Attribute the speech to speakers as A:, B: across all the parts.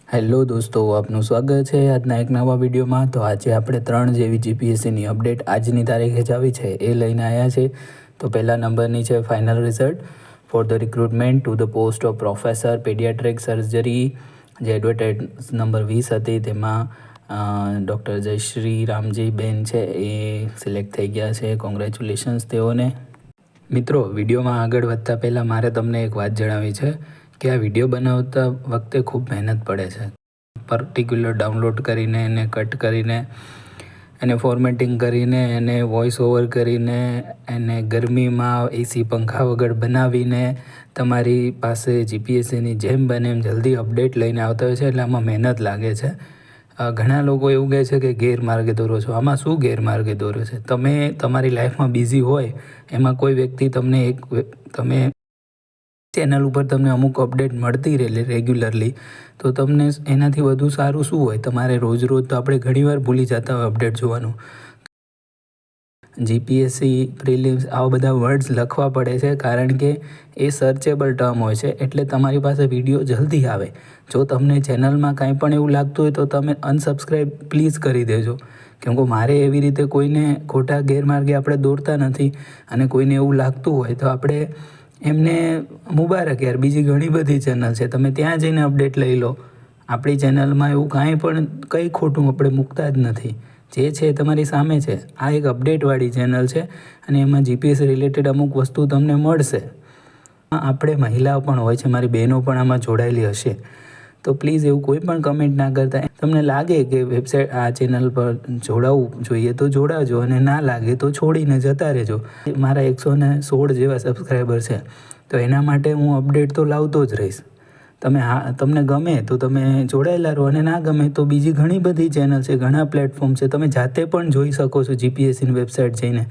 A: Hello દોસ્તો, આપનું સ્વાગત છે આજના એક નવા વિડીયોમાં। તો આજે આપણે 3 જેવી જીપીએસસીની અપડેટ આજની તારીખે જ આવી છે એ લઈને આવ્યા છે। તો પહેલા નંબરની છે final result for the recruitment to the post of professor paediatric surgery, જે એડવર્ટાઇઝ નંબર 20 હતી તેમાં ડૉક્ટર જયશ્રી રામજીબેન છે એ સિલેક્ટ થઈ ગયા છે। કોંગ્રેચ્યુલેશન્સ તેઓને। મિત્રો, વિડીયોમાં આગળ વધતા પહેલાં મારે તમને એક વાત જણાવવી છે કે આ વિડીયો બનાવતા વખતે ખૂબ મહેનત પડે છે। પર્ટિક્યુલર ડાઉનલોડ કરીને એને કટ કરીને એને ફોર્મેટિંગ કરીને એને વોઇસ ઓવર કરીને એને ગરમીમાં એસી પંખા વગર બનાવીને તમારી પાસે જીપીએસસીની જેમ બને એમ જલ્દી અપડેટ લઈને આવતા હોય છે, એટલે આમાં મહેનત લાગે છે। ઘણા લોકો એવું કહે છે કે ગેરમાર્ગે દોરો છો। આમાં શું ગેરમાર્ગે દોરો છે? તમે તમારી લાઈફમાં બિઝી હોય, એમાં કોઈ વ્યક્તિ તમે ચેનલ ઉપર તમને અમુક અપડેટ મળતી રહે રેગ્યુલરલી, તો તમને એનાથી વધુ સારું શું હોય? તમારે રોજ તો આપણે ઘણીવાર ભૂલી જતા હોય અપડેટ જોવાનું। જીપીએસસી પ્રિલિમ્સ આવા બધા વર્ડ્સ લખવા પડે છે કારણ કે એ સર્ચેબલ ટર્મ હોય છે, એટલે તમારી પાસે વિડીયો જલ્દી આવે। જો તમને ચેનલમાં કાંઈ પણ એવું લાગતું હોય તો તમે અનસબસ્ક્રાઈબ પ્લીઝ કરી દેજો, કેમ કે મારે એવી રીતે કોઈને ખોટા ગેરમાર્ગે આપણે દોરતા નથી। અને કોઈને એવું લાગતું હોય તો આપણે એમને મુબારક યાર, બીજી ઘણી બધી ચેનલ છે, તમે ત્યાં જઈને અપડેટ લઈ લો। આપણી ચેનલમાં એવું કંઈ ખોટું આપણે મૂકતા જ નથી, જે છે એ તમારી સામે છે। આ એક અપડેટવાળી ચેનલ છે અને એમાં જીપીએસસી રિલેટેડ અમુક વસ્તુ તમને મળશે। આપણે મહિલાઓ પણ હોય છે, મારી બહેનો પણ આમાં જોડાયેલી હશે, તો પ્લીઝ એવું કોઈ પણ કમેન્ટ ના કરતા। તમને લાગે કે વેબસાઇટ આ ચેનલ પર જોડાવવું જોઈએ તો જોડાજો, અને ના લાગે તો છોડીને જતા રહેજો। મારા 116 જેવા સબસ્ક્રાઈબર છે, તો એના માટે હું અપડેટ તો લાવતો જ રહીશ। તમને ગમે તો તમે જોડાયેલા રહો, અને ના ગમે તો બીજી ઘણી બધી ચેનલ છે, ઘણા પ્લેટફોર્મ છે, તમે જાતે પણ જોઈ શકો છો જીપીએસસીની વેબસાઇટ જઈને।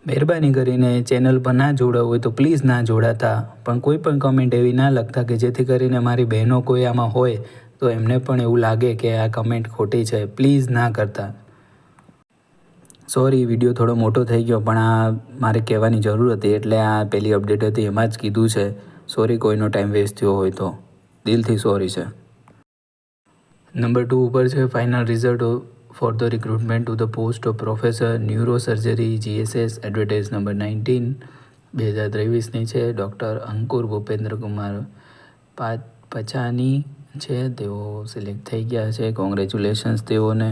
A: મહેરબાની કરીને ચેનલ પર ના જોડાવું હોય તો પ્લીઝ ના જોડાતા, પણ કોઈ પણ કમેન્ટ એવી ના લખતા કે જેથી કરીને મારી બહેનો કોઈ આમાં હોય તો એમને પણ એવું લાગે કે આ કમેન્ટ ખોટી છે। પ્લીઝ ના કરતા। સોરી, વિડીયો થોડો મોટો થઈ ગયો, પણ આ મારે કહેવાની જરૂર હતી, એટલે આ પહેલી અપડેટ હતી એમાં જ કીધું છે। સોરી કોઈનો ટાઈમ વેસ્ટ થયો હોય તો, દિલથી સોરી છે। નંબર 2 ઉપર છે final result for the recruitment to the post of professor neuro surgery GSS, advertise number 19 2023ની છે। ડૉક્ટર અંકુર ભૂપેન્દ્ર કુમાર પચાની છે, તેઓ સિલેક્ટ થઈ ગયા છે। કોંગ્રેચ્યુલેશન્સ તેઓને।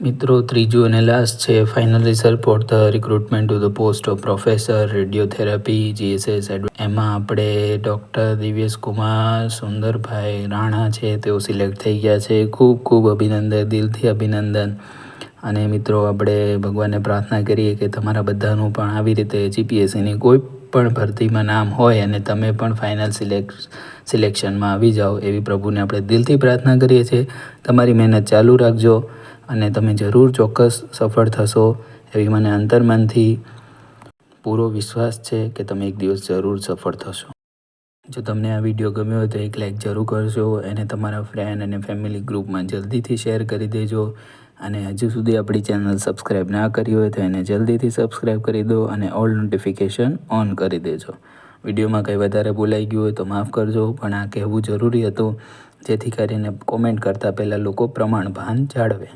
A: મિત્રો, ત્રીજું અને લાસ્ટ છે final result for the recruitment to the post of professor radiotherapy GSS, એમાં આપણે ડૉક્ટર દિવ્યેશ કુમાર સુંદરભાઈ રાણા છે, તેઓ સિલેક્ટ થઈ ગયા છે। ખૂબ ખૂબ અભિનંદન, દિલથી અભિનંદન। અને મિત્રો, આપણે ભગવાનને પ્રાર્થના કરીએ કે તમારા બધાનું પણ આવી રીતે જીપીએસસીની કોઈ પણ ભરતીમાં નામ હોય અને તમે પણ ફાઇનલ સિલેક્શનમાં આવી જાઓ, એવી પ્રભુને આપણે દિલથી પ્રાર્થના કરીએ છીએ। તમારી મહેનત ચાલુ રાખજો અને તમે જરૂર ચોક્કસ સફળ થશો, એવી મને અંતર્મનથી પૂરો વિશ્વાસ છે કે તમે એક દિવસ જરૂર સફળ થશો। જો તમને આ વિડીયો ગમ્યો હોય તો એક લાઈક જરૂર કરજો, એને તમારા ફ્રેન્ડ અને ફેમિલી ગ્રુપમાં જલ્દીથી શેર કરી દેજો। અને હજુ સુધી આપણી ચેનલ સબસ્ક્રાઈબ ના કરી હોય તો એને જલ્દીથી સબસ્ક્રાઈબ કરી દો અને ઓલ નોટિફિકેશન ઓન કરી દેજો। વિડીયોમાં કંઈ વધારે ભૂલાઈ ગયું હોય તો માફ કરજો, પણ આ કહેવું જરૂરી હતું, જેથી કરીને કોમેન્ટ કરતાં પહેલાં લોકો પ્રમાણભાન જાળવે।